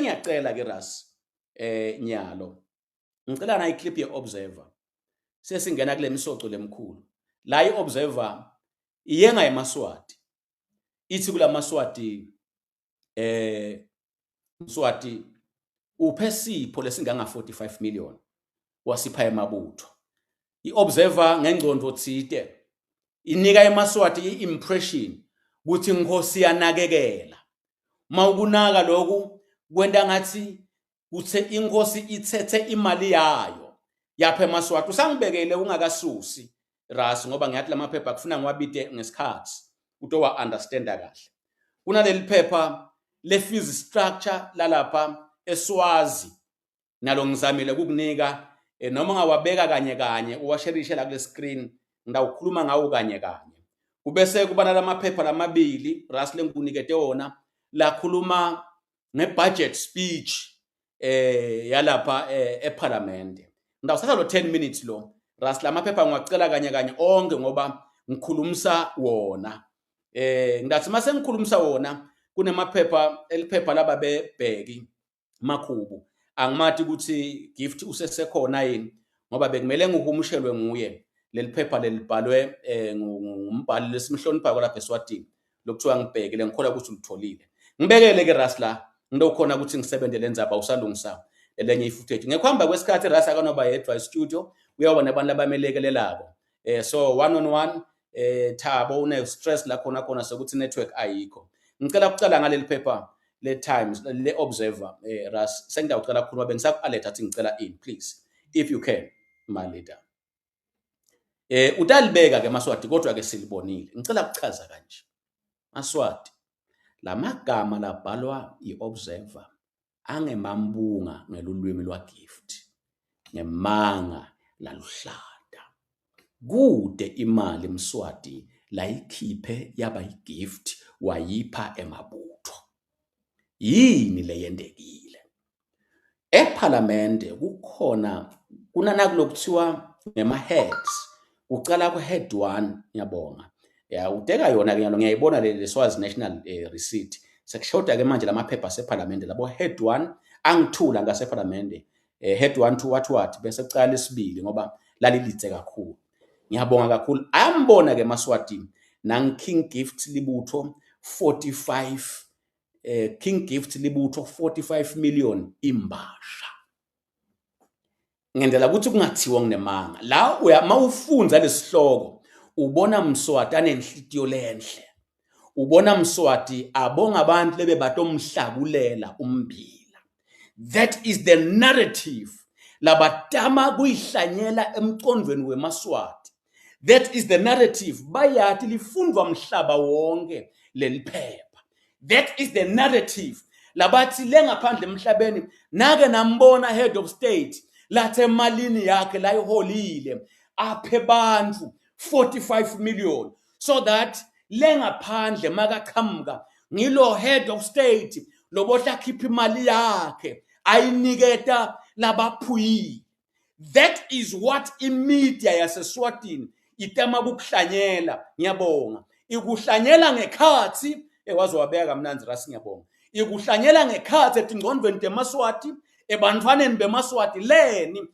ngiyacela ke Ras Nyalo ngicela na iclip ye-Observer sesingena kule misoco lemkhulu la i-Observer iyenga eMaswati ithi kula Maswati Mswati uphe sipho lesinganga 45 million wasipha emabutho. I-Observer ngengcondo thide inika eMaswati i-impression ukuthi inkosi yanakekela. Mawukunaka lokhu kwenta ngathi uthe inkosi ithethe imali yayo yapha eMaswati. Usangibekele ungakasusi Ras ngoba ngiyathi lamaphepha kufuna ngiwabite ngesikhathi utowa understanda kahle. Kunaleli phepha le fees structure lalapha eSwazi nalo ngizamile ukukunika noma ngawabeka kanye kanye uwasherishe la kule screen ngidawukhuluma ngawo kanye kanye. Ubese kuba nalamaphepha lamabili Ras lengikunikete wona lakhuluma ngebudget speech yalapha eParliament. Ngidawusatha lo 10 minutes lo Ras lamaphepha ngiwacela kanye kanye onke ngoba ngikhulumisa wona. Ngathi mase ngikhulumisa wona kunemaphepha eliphepha laba bebheki Makhubu angimathi ukuthi gift usesekhona yini ngoba bekumele ngihumushelwe nguye leli phepha lelibhalwe ngumbhali lesimhlonipha lapha eSwatini lokuthiwa ngibhekile ngikhola ukuthi ulitholile. Ngibekele ke Ras la ngidokhona ukuthi ngisebenzele nzaba usalungisa elenye ifootage. Ngekhamba kwesikhathi Ras akanoba yedwa e-studio uyabona abantu abamelekelelako. So one on one Thabo une stress la khona sokuthi network ayikho. Ngicela ukucala ngaleli phepha le Times le Observer Ras sengidawucela ukukhuluma bengisaku-alert athi ngicela in please if you can my leader. Utalibeka ke Maswati kodwa ke silibonile. Ngicela ukuchaza kanje. Maswati lamagama labhalwa i-Observer angemambunga ngelulwimi lwagift ngemanga laluhlada kude imali Mswati layikhiphe yaba igift wayipha emabutho. Yini leyendekile eParliament kunana kulokuthiwa ngema heads ucala ku head 1 ngiyabonga udeka yona ke nyalo ngiyayibona le Swazi National Receipt sekushoda ke manje lamaphepha seParliament labo head 1 angithula ngaseParliament head 1 to what bese cala isibili ngoba lalilitse kakhulu. Ngiyabonga kakhulu ayambona ke Maswati nang King Gift libutho 45 King Gift libutho 45 million imbasha. Ngendlela ukuthi kungathiwa nginemanga la mawufunza lesihloko ubona Mswati anenhlitiyo lenhle. Ubona Mswati abonga abantu lebe batomhlakulela umbila. That is the narrative labatama kuyihlanyela emcondweni weMaswati. That is the narrative bayathi lifundwa mhlaba wonke leliphepha. That is the narrative labathi lengaphandle emhlabeni nake nambona head of state lathe malini yakhe layiholile aphe bantu 45 million so that lengaphandle makaqhamuka ngilo head of state lobotla khipha imali yakhe ayiniketa labaphuyile. That is what imedia yaseSwatini itama kukuhlanyela. Ngiyabonga ikuhlanyela ngekhathi wazi wabeka kamnanzi Ras ngiyabonga ikuhlanyela ngekhathi etingqondweni teMaswati ebantwaneni beMaswati leni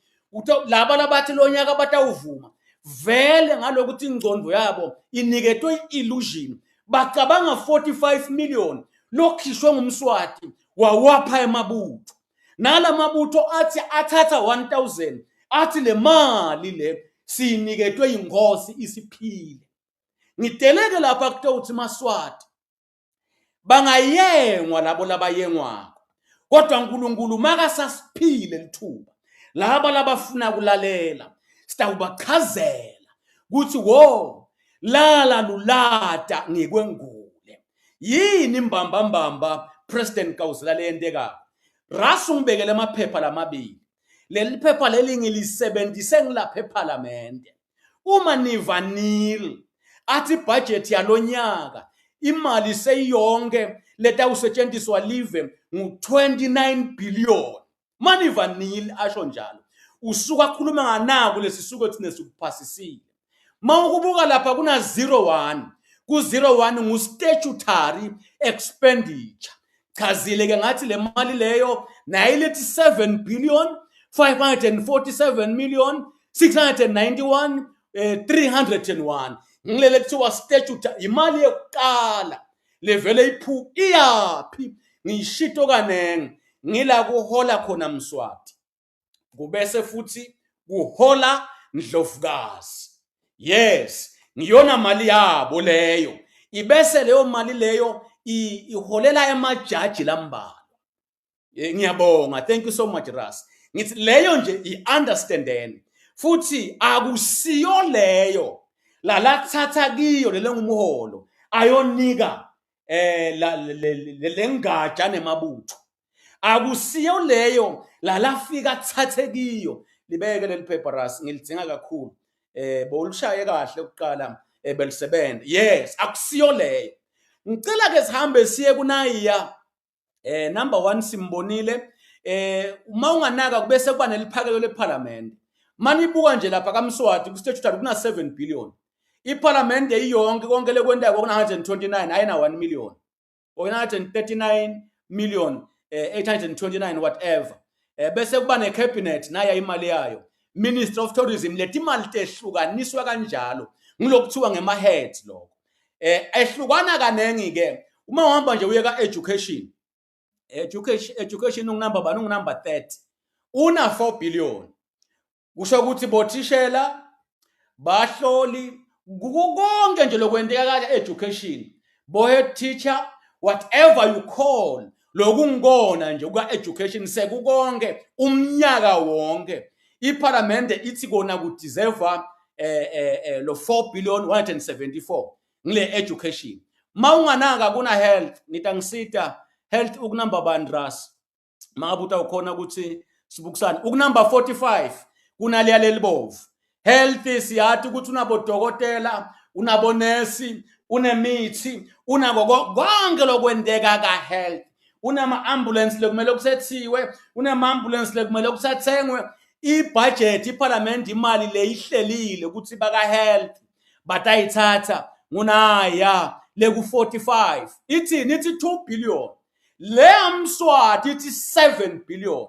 laba labathi lonyaka batawuvuma vele ngalokuthi ingcondo yabo iniketwe illusion bacabanga 45 million lokhishwe ngumSwati wawapha emabutho nala mabutho athi athatha 1000 athi le mali le siniketwe ingosi isiphile. Ngiteleke lapha kuthi Maswati bangayengwa labo labayengwako kodwa uNkulunkulu makasasiphile lithuba laba labafuna kulalela sitawubachazela ukuthi wo lala lulata ngikwengule yini imbamba President Kawuzila leyenteka. Ras ungibekele amaphepha lamabili leli phepha leli ngilisebenzise ngilapha eParliament uma nivanile athi budget yalonyaka imali seyonke leta usetshenziswa live ngu29 billion mani vanille asho njalo usuka khuluma nganaku lesisuko thine sikuphasisile mawukubuka lapha kuna 01 ku 01 ngu statutory expenditure chazile ke ngathi le mali leyo nayilethi 7 billion 547 million 691 301 ngilele kuthiwa statute imali yokuqala levele iphu iyaphi ngishito kanenge ngila kuhola khona Mswati kubese futhi kuhola Ndlovukazi. Yes, ngiyona mali yabo leyo. Ibese leyo mali leyo iholela emajaji lambalwa. Ngiyabonga, thank you so much Ras. Ngithi leyo nje i-understandeni. Futhi akusiyo leyo lalathatha kiyo lengumholo ayonika lengatsha nemabutho. Akusiyo leyo lalafika thathe kiyo libeke leli paper Ras ngilidinga kakhulu. Bowulishaye kahle ukuqala belisebenzisa. Yes, akusiyo leyo. Ngicela ke sihambe siye kuNayiya number 1 simbonile uma unganaka kubese kuba neliphakelo leParliament. Manibuka nje lapha kaMswati ku statute kuna 7 billion. IParliament iyonke konke lekwenda kuna 129 ayina 1 million. Or 139 million 829 whatever. Bese kuba necabinet naya imali yayo. Minister of Tourism lethi imali tehlukaniswa kanjalo ngilokuthiwa ngema heads lokho. Ehlukana kanengi ke uma uhamba nje uye ka education ungunumber bani ungunumber 30 una 4 billion kusho ukuthi bothishela bahloli konke nje lokwenteka ka education bohead teacher whatever you call lokungikona nje uka education sekukonke umnyaka wonke iParliament ithi kona ku deserve lo 4 billion 174 ngile education. Mawunganaka kuna health nitangisita health ukunumber bani Ras mabuta ukhona ukuthi sibukusana ukunumber 45 kunaliya lelibovu health siyathi ukuthi unabo dokotela unabo nurse unemithi unako konke lokwenteka ka health unama ambulance lekumele kusethiwe unama ambulance lekumele kusathengwe ibudget iParliament imali leyihlelile ukuthi baka health batayithatha ngunaya leku 45 ithi 2 billion le Mswati ithi 7 billion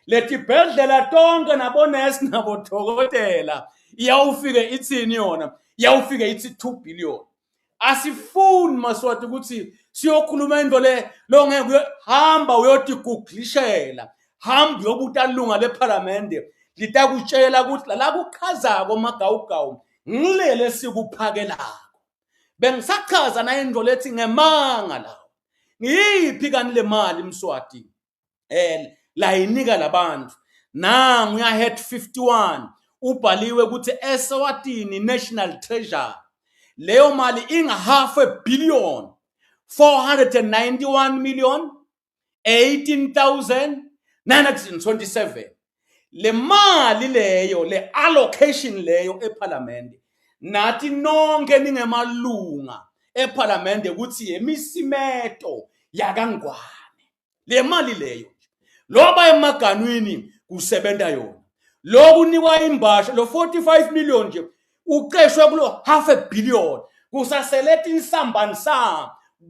lethi bhedlela tonke nabo nurse nabo dokotela iyawufike ithini yona iyawufike ithi 2 billion asifuni Maswati ukuthi siyokhuluma into le lo ngeke hamba uyoti googlishela hamba uyobuta lunga leParliament litakutshela ukuthi la kuqhazako magawugawu ngilele sikuphakelako bengisachaza na into lethi ngemanga lawo ngiyiphi kanti le mali Mswati la inika labantu nangu ya head 51 ubhaliwe ukuthi Eswatini National Treasure leyo mali inga half a billion 491 million 18,927 le mali leyo le allocation leyo eParliament nathi nonke ningemalunga eParliament ukuthi emisimeto yakangwane le mali leyo loba emaganwini kusebenza yona lokunikwa imbasha lo 45 million nje uqeshwe kulo half a billion kusaseleta insambani sam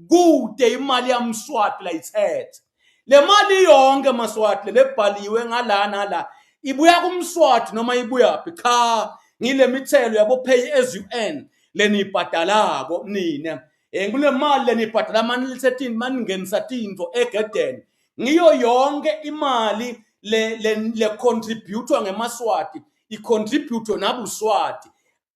kude imali yaMswati la ithethe le mali yonke Maswati lebhaliwe ngalana la ibuya kuMswati noma ibuya phi cha ngile mithelo yabo pay as you earn lenibhadalako nina kule mali lenibhadala mani lisethini maningenisa tinto egedeni ngiyo yonke imali le contribute ngeMaswati icontribute nabuSwati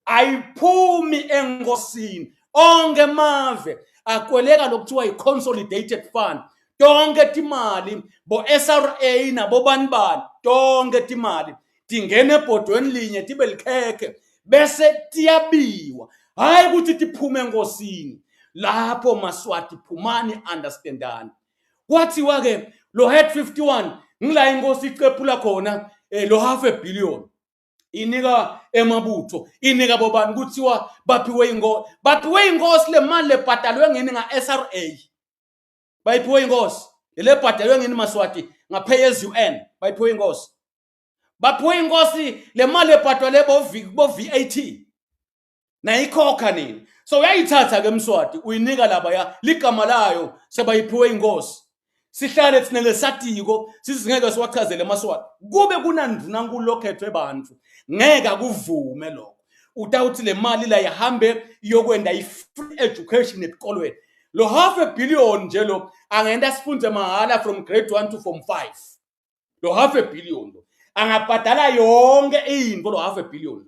ayiphumi enkosini onke mave akweleka lokuthiwa i-consolidated fund tonke timali bo SRA nabo banibani tonke timali tingene ebhodweni linye tibe likhekhe bese tiyabiwa hayi ukuthi tiphume enkosini lapho Maswati phumani understandani kwathiwa ke lo head 51 ngila inkosi icephula khona lo half a billion inika emabutho inika bobani kuthiwa baphiwe inkosi le mali lebhadalwe ngini nga SRA bayiphiwe inkosi le bhadalwe ngini Maswati ngapay as you earn bayiphiwe inkosi baphiwe inkosi le mali ebhadalwe bo VAT na ikhokha nini so uyayithatha ke Mswati uyinika laba ya ligama layo sebayiphiwe inkosi sihlale thina lesatiko sizingeke siwachazele eMaswati kube kunandvunankulu lokhethwe abantu ngeke akuvume lokho utawuthi le mali la ihambe yokwenda i-free education esikolweni lo $500 million nje lo angenda sifunde mahala from grade 1 to form 5 lo $500 million lo angabhadala yonke into lo $500 million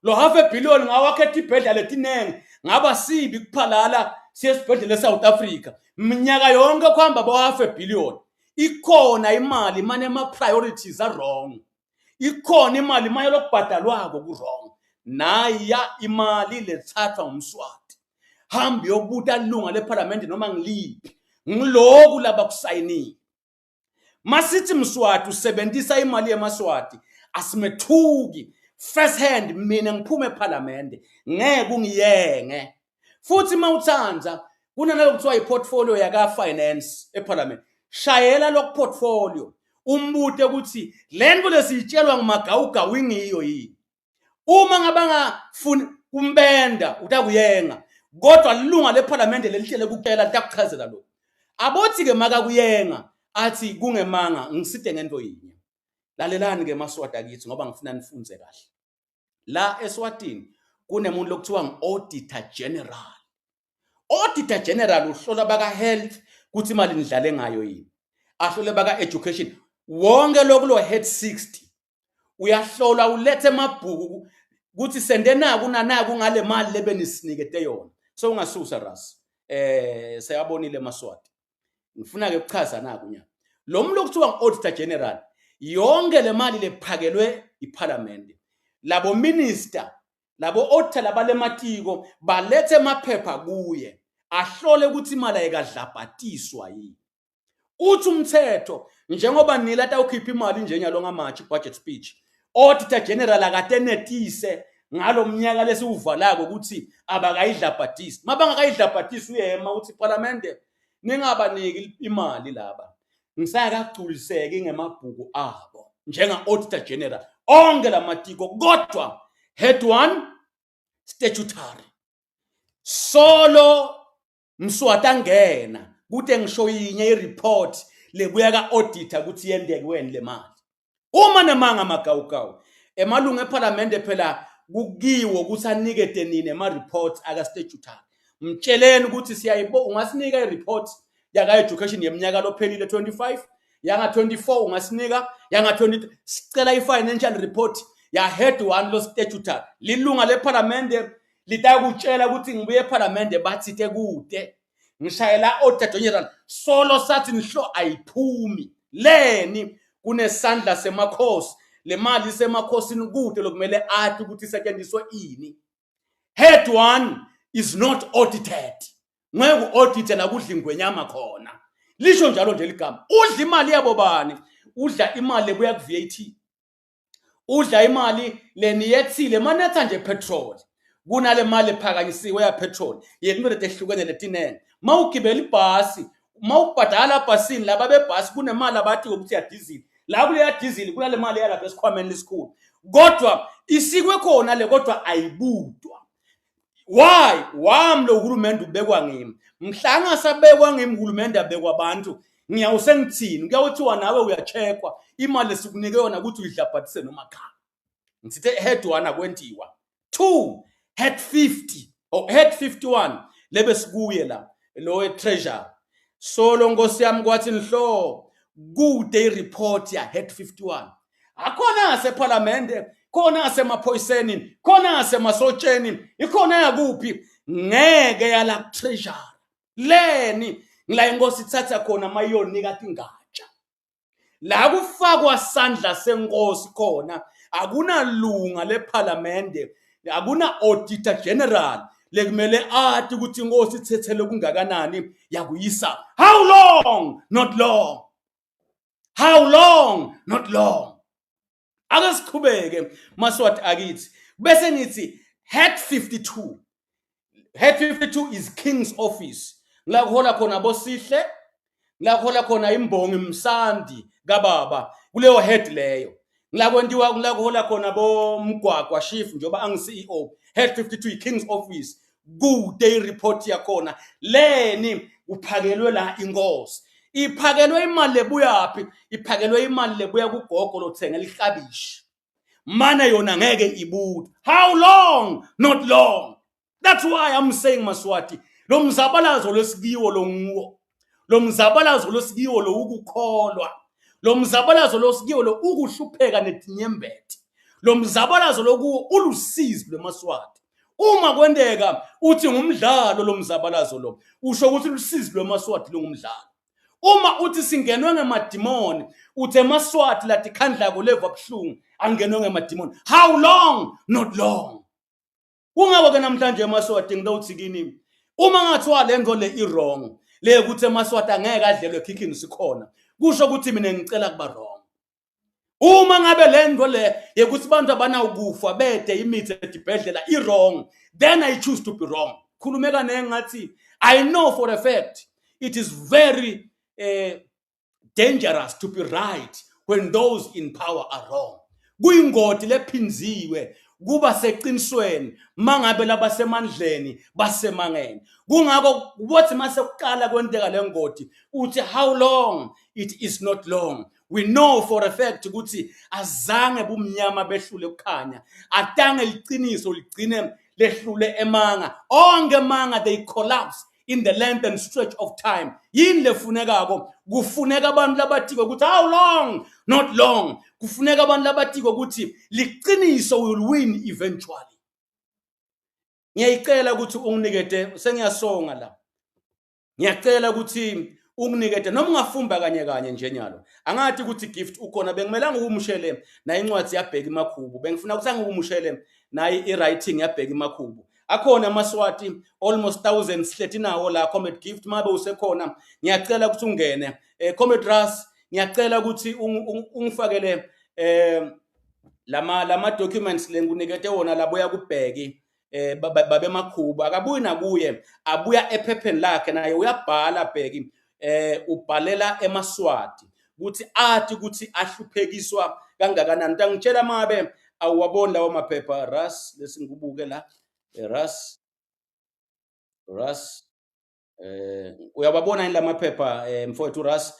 lo $500 million ngawakhetha ibhedlela letinenge ngaba sibi kuphalala siyesibhedlela eSouth Africa minyaka yonke kuhamba bo $500 million ikhona imali manje ama priorities are wrong ikhona imali manje lokubhadalwako ku wrong naya imali lethathwa ngumswati hambi yokubuta ilunga leParliament noma ngiliphi ngiloku laba kusayinini masithi mswati usebenzisa imali yemaswati asimethuki first hand mina ngiphume eParliament ngeke ungiyenge futhi mawuthanza kunaloko kuthiwa iportfolio yaka finance eParliament shayela lo portfolio umbute ukuthi lento lesitshelwa ngumagawugawu ingiyo yini uma ngabangafuni kumbenda utakuyenga kodwa lilunga leParliament lelihlele kuphela litakuchazela lo abothi ke maka kuyenga athi kungemanga ngiside ngento yinye lalelani ke Maswati akithi ngoba ngifuna nifunze kahle la eSwatini kunemuntu lokuthiwa ngi-auditor general auditor general uhlola baka health kuthi imali nidlale ngayo yini ahlole baka education wonke lokulo head 60 uyahlola ulethe emabhuku kuthi sende naku nanaku ngale mali lebenisinike yona so ungasusa ras sayabonile Maswati ngifuna ke ukuchaza naku nya lo muntu okuthiwa auditor general yonke le mali lephakelwe iParliament labo minister labo auditor labalematiko balethe emaphepha kuye ahlole ukuthi imali ayikadlabhatiswa yini uthi umthetho njengoba nilata ukhipha imali njenyalo ngamachi budget speech auditor general akatenetise ngalo mnyaka lesiuvalako ukuthi abakayidlabhatisi mabangakayidlabhatisi uyema uthi Parliament ningabaniki imali laba ngisakagculiseke ngemabhuku abo njenga auditor general onke lamatiko kodwa head 1 statutory solo Mswati angena kuthi ngisho yinye ireport lebuya ka auditor ukuthi yendeke weni le mali uma nemanga amagawugawu emalungu eParliament phela kukiwo ukuthi anikete nini ema reports aka statutory mtsheleni ukuthi siyayibo ungasinika ireport yaka education yeminyaka lophelile 25 yanga 24 ungasinika yanga 20 sicela i-financial report ya head 1 lo statutory lilunga leParliament litakutshela ukuthi ngibuye eParliament bathithe kude ngishayela auditor general solo sathi nihlo ayiphumi leni kunesandla semakhosi le mali semakhosini kude lokumele athi ukuthi isetshenziswe ini head 1 is not audited ngeke audite la kudla ingwenyama khona lisho njalo nje ligama udla imali yabo bani udla imali lebuya ku VAT udla imali leni yethile manetha nje petrol kunale mali ephakanyisiwe ya petrol yezinto ehlukene letinene mawugibela ibhasi mawubhadala bhasini laba bebhasi kunemali abathi ukuthi ya diesel la kule ya diesel kunale mali yalapha esikhwameni lesikhulu kodwa isikwe khona le kodwa ayibudwa why wamlo uhulumende ubekwa ngimi mhlanga sabekwa ngimi uhulumende abekwa abantu ngiyawusengithini kuyawuthiwa nawe uyacheckwa imali esikunike yona ukuthi uyidlabhathise noma cha ngithe head 1 akwentiwa 2 head 50 or head 51 lebe sikuye la lo treasure solo Nkosi yami kwathi nhlo kude ireport ya head 51 akhona ngaseParliament khona ngasemaphoyiseni khona ngasemasotsheni ikhona yakuphi ngeke yala treasure leni ngila inkosi ithatha khona mayonika tingatsha la kufakwa sandla senkosi khona akunalunga leParliament akuna auditor general lekumele athi ukuthi inkosi ithethele kungakanani yakuyisa how long not long how long not long akasiqhubeke Maswati akithi bese ngithi head 52 head 52 is king's office la kuhola khona bosihle la kuhola khona imbongi Msandi kababa kuleyo head leyo la kwentiwa la kuhola khona bomgwagwa chief njoba angi CEO head 52 i king's office kude ireport yakhona leni uphakelwe la inkosi iphakelwe imali lebuyaphi iphakelwe imali lebuya kugogo lothenga lihlabishi mana yona ngeke ibude. How long? Not long. That's why I'm saying Maswati lo mzabalazo lesikiwo lo nguwo, lo mzabalazo losikiwo lo ukukholwa, lo mzabalazo losikiwo lo ukuhlupheka netinyembeti, lo mzabalazo lokuwo ulusizi lweMaswati. Uma kwendeka uthi ngumdlalo lo mzabalazo lo, usho ukuthi ulusizi lweMaswati lungumdlalo. Uma uthi singenwe ngemadimoni, uthe eMaswati lathi khandla ko leva buhlungu angenwe ngemadimoni. How long? Not long. Kungabe ke namhlanje eMaswati ngidawuthi kini, uma ngathiwa lenzo le i-wrong, le ukuthi eMaswati angeke adlelwe khikhini sikhona, kusho ukuthi mina ngicela kuba wrong. Uma ngabe lenzo le yekuthi abantu abanawukufa bede imithi edibhedlela i-wrong, then I choose to be wrong. Khulumeka nengathi I know for a fact it is very dangerous to be right when those in power are wrong. Kuyingoti lephinziwe kuba seqinisweni mangabe labasemandleni basemangeni. Kungako wathi mase kuqala kwenteka lengoti uthi how long? It is not long. We know for a fact ukuthi azange bumnyama behlule ukukhanya, atange liqiniso ligcine lehlule emanga. Onke manga they collapse in the length and stretch of time. Yini lefunekako? Kufuneka abantu labathiko ukuthi how long? Not long. Kufuneka abantu labathiko ukuthi liqiniso will win eventually. Ngiyayicela ukuthi unginikete, sengiyasonga la. Ngiyacela ukuthi unginikete noma ungafumba kanye kanye nje nyalo. Angathi ukuthi gift ukhona bengimelanga ukumushele na incwadi yabheka imakhubu. Bengifuna ukuthi angikumushele na i-writing yabheka imakhubu. Akhona amaswati almost thousands sihleti nawo la Comrade Gift mabe usekhona. Ngiyacela ukuthi ungene. Comrade Ras, ngiyacela ukuthi ungifakele lama documents lengunikete wona laboya kubheki babe makhubu. Akabuyi nakuye, abuya ephepheni lakhe naye uyabhala bheki ubhalela eMaswati ukuthi athi ukuthi ahluphekiswa kangakanani. Ngitshela mabe awuboni lawo maphepha Ras, lesingubuke la Ras uyababona yini lamaphepha mfowethu Ras?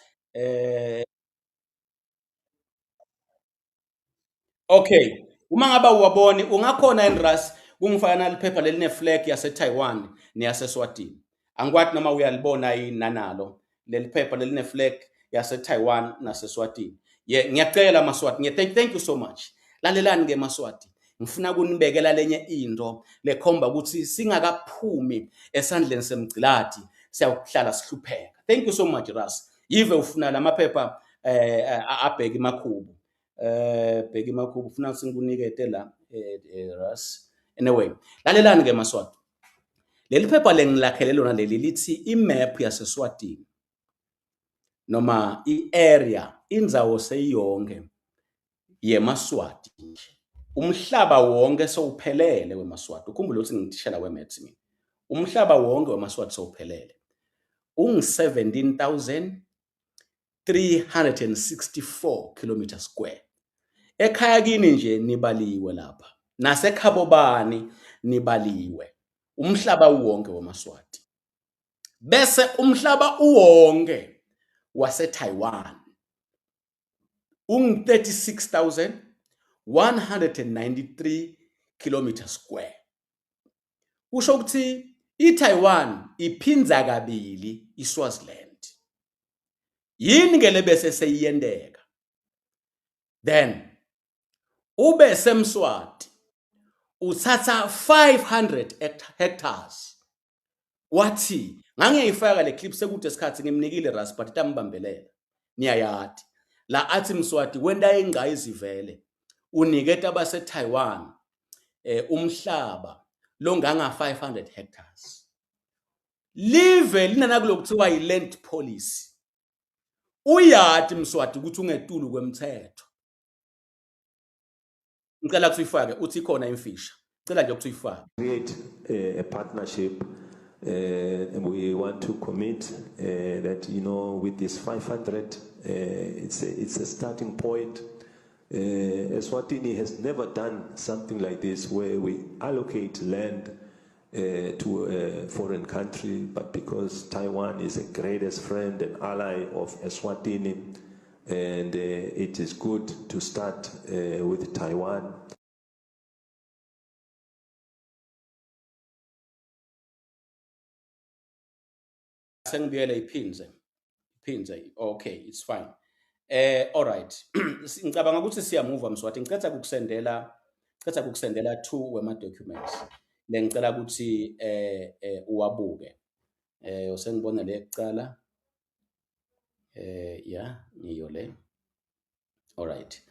Okay, uma ngaba uwaboni ungakhona in Ras kungifana liphepha leline flag yase Taiwan neyase Swatini. Angikwathi noma uyalibona yini nanalo leli phepha leline flag yase Taiwan nase Swatini. Ngiyacela Maswati, thank you so much. Lalelani ke Maswati. Ngifuna ukunibekela lenye into lekhomba ukuthi singakaphumi esandleni semgcilati siyakuhlala sihlupheka. Thank you so much Ras. Yive ufuna lamaphepha abheka imakhubu. Bheka imakhubu ufuna singikunikete la Ras. Anyway, lalelani ke Maswati. Leli phepha lengilakhele lona leli lithi imap yaseSwatini noma iarea indzawo seyonke yeMaswati nje. Umhlaba wonke sowuphelele weMaswati. Ukhumbule ukuthi ngithishela weMaths mina. Umhlaba wonke weMaswati sowuphelele. 17,364 km square. Ekhaya kini nje nibaliwe lapha. NaseKhabobani nibaliwe. Umhlaba wonke weMaswati. Bese umhlaba wonke wase-Taiwan 36,193 km square. Kusho ukuthi iTaiwan iphinza kabili iSwaziland. Yini ngele bese seyiyendeka? Then ube semswati uthatha 500 hectares. Wathi ngangiyayifaka le clip sekude isikhathi ngimnikile Ras but itambambelela. Niyayati la athi Mswati wenda ingqa izivele uniketa base Taiwan umhlaba longanga 500 hectares. Live linana kulokuthiwa i-land policy. Uyati Mswati ukuthi ungetulu kwemthetho. Ngicela ukuthi uyifake uthi khona imfisha. Ngicela nje ukuthi uyifake. Create a partnership and we want to commit that, you know, with this 500 it's a starting point. Eswatini has never done something like this where we allocate land to a foreign country, but because Taiwan is a greatest friend and ally of Eswatini, and it is good to start with Taiwan. Sengibuyele iphinze. Okay, it's fine. All right. Ngicabanga ukuthi siyamove Mswati. Ngicela kukusendela 2 wema documents. Ngicela ukuthi uwabuke. Usengibona le ekucala. Yeah, ngiyo le. All right.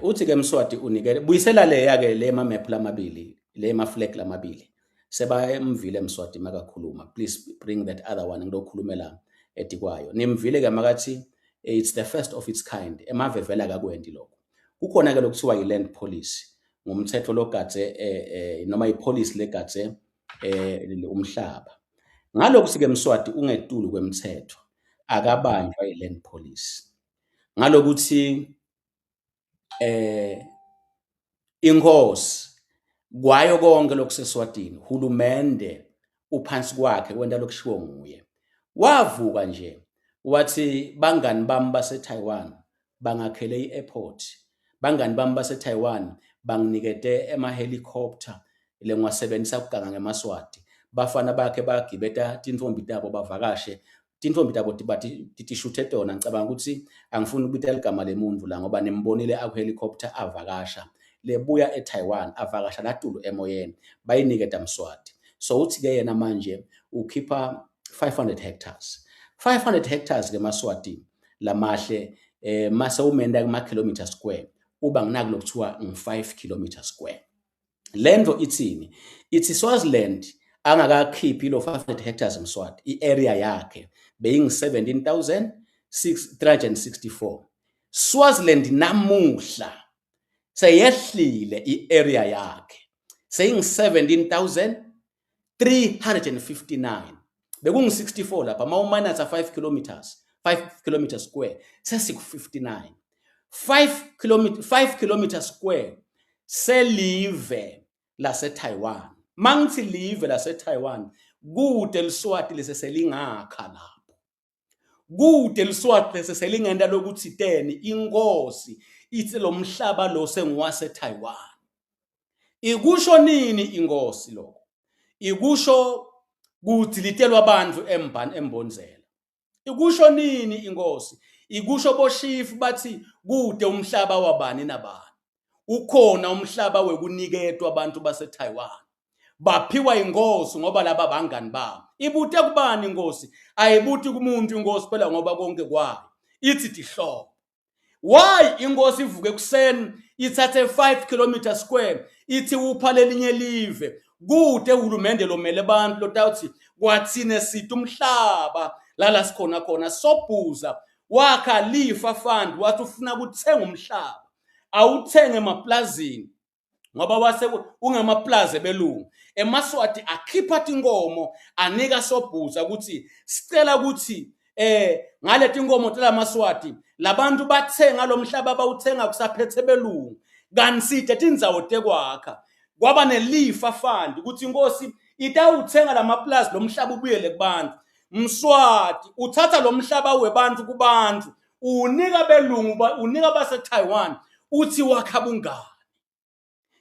Uthi ke Mswati unikele buyisela le yake le map lamabili, le ma flag lamabili. Sebayemvile Mswati makakhuluma. Please bring that other one ngilokhulumela etikwayo. Nimvile ke makathi it's the first of its kind. Emave vela akakwendi lokho. Kukhona ke lokuthiwa yi-land policy. Ngumthetho logadze noma ipolicy legadze umhlaba. Ngalokho sike Mswati ungetulu kwemthetho akabanjwa yi-land policy. Ngalokuthi inkosi kwayo konke lokuseswatini hulumende uphansi kwakhe wenda lokushiwo nguye wavuka nje wathi bangani bami base-Taiwan bangakhele i-airport, bangani bami base-Taiwan banginikete ema-helicopter le ngiwasebenzisa ukuganga ngeMaswati, bafana bakhe bagibeta tintombi tabo bavakashe tintombi tabo tishuthe tona. Ngicabanga ukuthi angifuni ukubita igama lemuntu la ngoba nimbonile aku-helicopter avakasha lebuya eTaiwan avakasha latulu emoyeni bayiniketa Mswati. So uthi ke yena manje ukhipha 500 hectares 500 hectares ke Maswati lamahle mase umenda kuma kilometer square uba nginaki lokuthiwa ngi5 kilometer square. Lento ithini? Ithi Swaziland angakakhiphi lo 500 hectares Mswati i-area yakhe beying 17,364. Swaziland namuhla seyehlile i-area yakhe saying 17,359. Bekungu-64 lapha mawuminus 5 kilometers square sesiku-59. 5 kilometers square selive lase-Taiwan. Mangithi live lase-Taiwan kude Liswati leseselingakha lapho. Kude Liswati leseselingenda lokuthi teni inkosi ithi lo mhlaba lo sengiwase-Taiwan. Ikusho nini inkosi lo? Ikusho kuthi litelwa abantu embonzela. Ikusho nini inkosi? Ikusho boshifu bathi kude umhlaba wabani nabani. Ukhona umhlaba wekuniketwa abantu base-Taiwan. Baphiwa inkosi ngoba laba bangani babo. Ibute kubani inkosi? Ayibuti kumuntu inkosi phela ngoba konke kwayo. Ithi tihlobo. Why inkosi ivuke ekseni ithathe 5 kilometer square ithi upha lelinye live kude uhulumende lomele abantu lotawuthi kwathine sithi umhlaba lala sikhona khona Sobhuza wakha lifa fund wathi ufuna ukuthenga umhlaba awuthenge emaplazini ngoba wase ungemaplaza belungu. eMaswati akhipha tinkomo anika Sobhuza ukuthi sicela ukuthi ngale tinkomo tela Maswati labantu bathenga lo mhlaba bawuthenga kusaphethe belungu kanside tindzawo tekwakha kwaba nelifa fund ukuthi inkosi itawuthenga lamaplaza lo mhlaba ubuyele kubantu. Mswati uthatha lo mhlaba webantu kubantu unika belungu unika base-Taiwan uthi wakha bungani.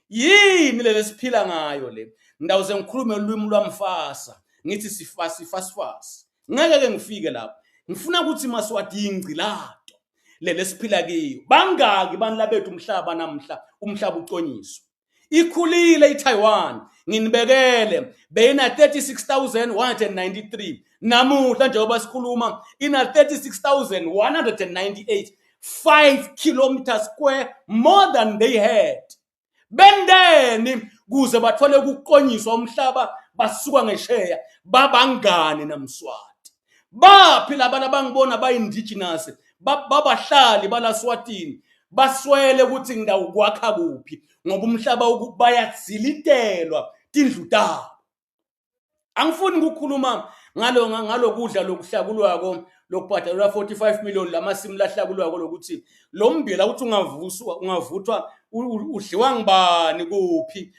Yini le siphila ngayo le? Ndawuze ngikhulume ulwimi lwamfasa ngithi sifasifasi ngeke ke ngifike lapho. Ngifuna ukuthi Maswati ingcilato le siphila kiyo. Bangaki bantu bethu umhlaba namhla umhlaba uqonyiswa. Ikhulile iTaiwan nginibekele beyina 36,193 namuhla njengoba sikhuluma ina 36,198. 5 kilometers square more than they had. Bendeni kuze bathole ukuqonyiswa umhlaba basuka ngesheya babangane naMswati. Baphi labana bangibona ba-indigenous babahlali balaSwatini baswele ukuthi ngindawo kwakha kuphi ngoba umhlaba bayazilitelwa tindlu tabo. Angifuni ukukhuluma ngalo kudla lokuhlakulwako lokubhadalwa 45 million lamasimu lahlakulwako lokuthi lo mbila uthi ungavuthwa udliwa ngibani kuphi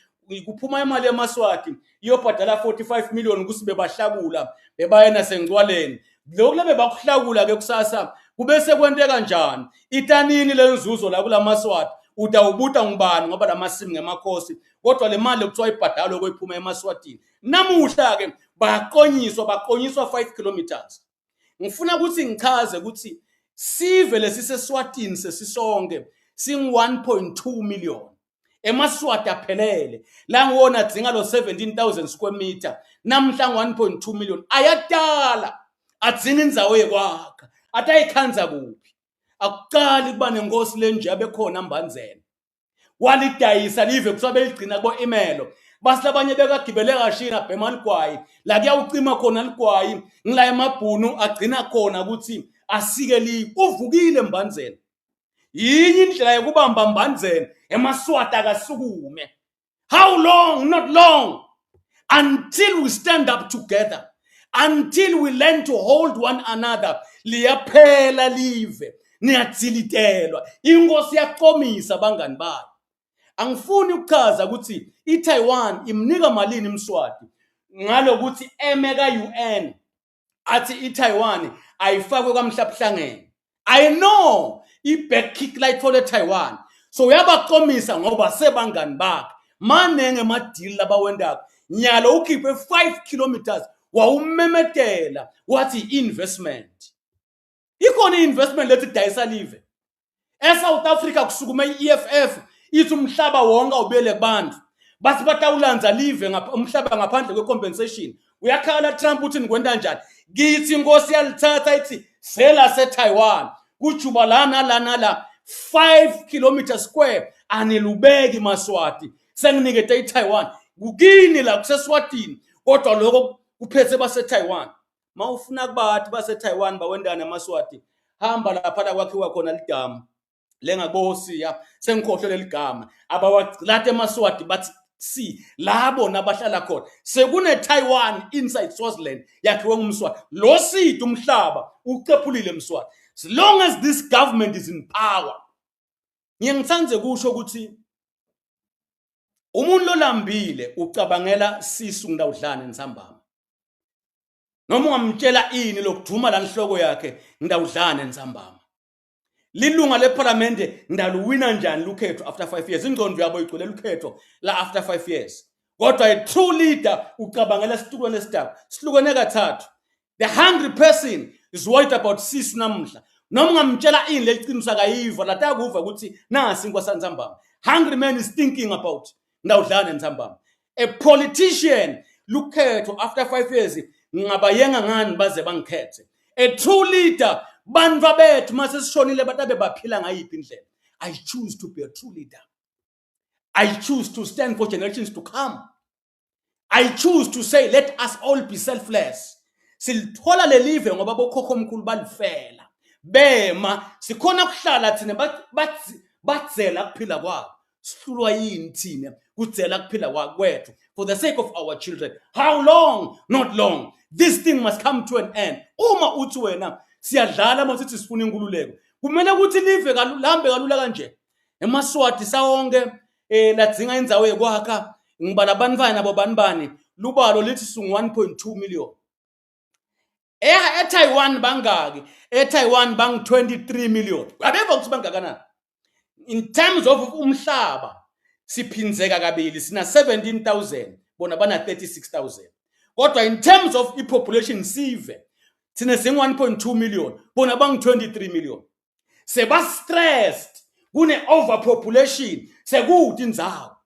kuphuma imali eMaswati iyobhadala 45 million kusibe bahlakula bebayena sengcwaleni lokho lebe bakuhlakula ke kusasa kube sekwente kanjani itanini lenzuzo la kula Maswati utawubuta ngubani ngoba lamasimu ngemakhosi kodwa le mali ekuthiwa ibhadalo koyiphuma eMaswatini namuhla ke baqonyiswa 5 kilometers. Ngifuna ukuthi ngichaze ukuthi sive lesiseswatini sesisonke sing 1.2 million eMaswati aphelele la ngiwona adzinga lo 17,000 square meter namhla 1.2 million ayadala adzinga indzawo yekwakha atayikhanza kuphi akuqali kuba nenkosi lenje abekhona Mbandzeni walidayisa live kusaba eligcina kubo imelo basi labanye bekagibele kashina bhema ligwayi la kuyawucima khona ligwayi ngila emabhunu agcina khona ukuthi asike li uvukile Mbandzeni yinye indlela yokubamba Mbandzeni eMaswati akasukume. How long? Not long. Until we stand up together, until we learn to hold one another. Liyaphela live niyathilitelwa inkosi yaqomisa bangani bayo. Angifuni ukuchaza ukuthi iTaiwan imnika malini eMswati ngalo ukuthi emeka UN athi iTaiwan ayifakwe kwamhlabuhlangene. I know i-back kick light for the Taiwan. So uyabaqomisa ngoba sebangani bakhe manenge amadili labawendako nyalo ukhiphe 5 kilometers wawumemetela wathi investment ikhona investment lethi dayisa live eSouth Africa kusukume iEFF ithi umhlaba wonke awubele kubantu bathi batawulanza live umhlaba ngaphandle kwecompensation uyakhala Trump uthi nikwenda njani kithi inkosi yalithatha ithi sela seTaiwan kujuba lana 5 kilometers square anelubeki Maswati senginikete iTaiwan kukini la kuseswatini kodwa lokho kuphethe baseTaiwan mawufuna kubathi baseTaiwan bawendana eMaswati hamba lapha la kwakhiwa khona lidamu lengakosiya sengikhohlele ligama abawagcilate eMaswati bathi si labo nabahlala khona sekune Taiwan inside Swaziland yakhiwe ngumswati lo sithi umhlaba ucephulile eMswati. As long as this government is in power ngiyangithanze kusho ukuthi umuntu lolambile ucabangela sisu ngidawudlana ensambama noma ungamtshela ini lokuduma la inhloko yakhe ngidawudlana ensambama lilunga leParliament ndaluwina njani lukhetho after 5 years ingcondo yabo igcwele lukhetho la after 5 years kodwa a true leader ucabangela sihlukene esidaba sihlukene kathathu. The hungry person is worried about sisu namhla noma ungamtshela ini leliciniso akayiva latakuva ukuthi nasi inkwasantsambama. Hungry man is thinking about ndawudlana ensambama. A politician lukhetho after 5 years ngabayenga ngani baze bangikhethe. A true leader bantu bethu mase sishonile batabe baphila ngayiphi indlela. I choose to be a true leader. I choose to stand for generations to come. I choose to say let us all be selfless. Silithola lelive ngoba bokhokho omkhulu balifela bema sikhona kuhlala thina batzela kuphila kwabo sihlulwa yini thina kudzela kuphila kwethu for the sake of our children. How long? Not long. This thing must come to an end. Uma uthi wena siyadlala manje sithi sifuna inkululeko kumele ukuthi live kaluhambe kalula kanje eMaswati sawonke ladzinga indzawo yekwakha ngibala banvana nabo banibani lubalo lithi sungu 1.2 million. eTaiwan bangaki? eTaiwan bang 23 million. Abeva ukuthi bangakanani? In terms of umhlaba siphinzeka kabili sina 17,000 bona bana 36,000. Kodwa in terms of population sive sina sing 1.2 million bona bang 23 million. Seba stressed kune overpopulation sekuthi indzawo.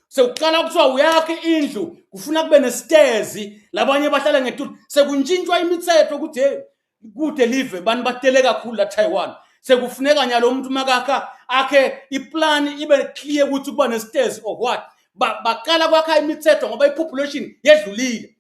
Sekuqala kuthiwa uyakhe indlu kufuna kube nestairs labanye bahlala ngetulo sekuntshintshwa imithetho ukuthi hey kude live bani batele kakhulu la Taiwan sekufuneka nyalo umuntu makakha akhe iplan ibe clear ukuthi kuba nestairs or what baqala kwakha imithetho ngoba ipopulation yedlulile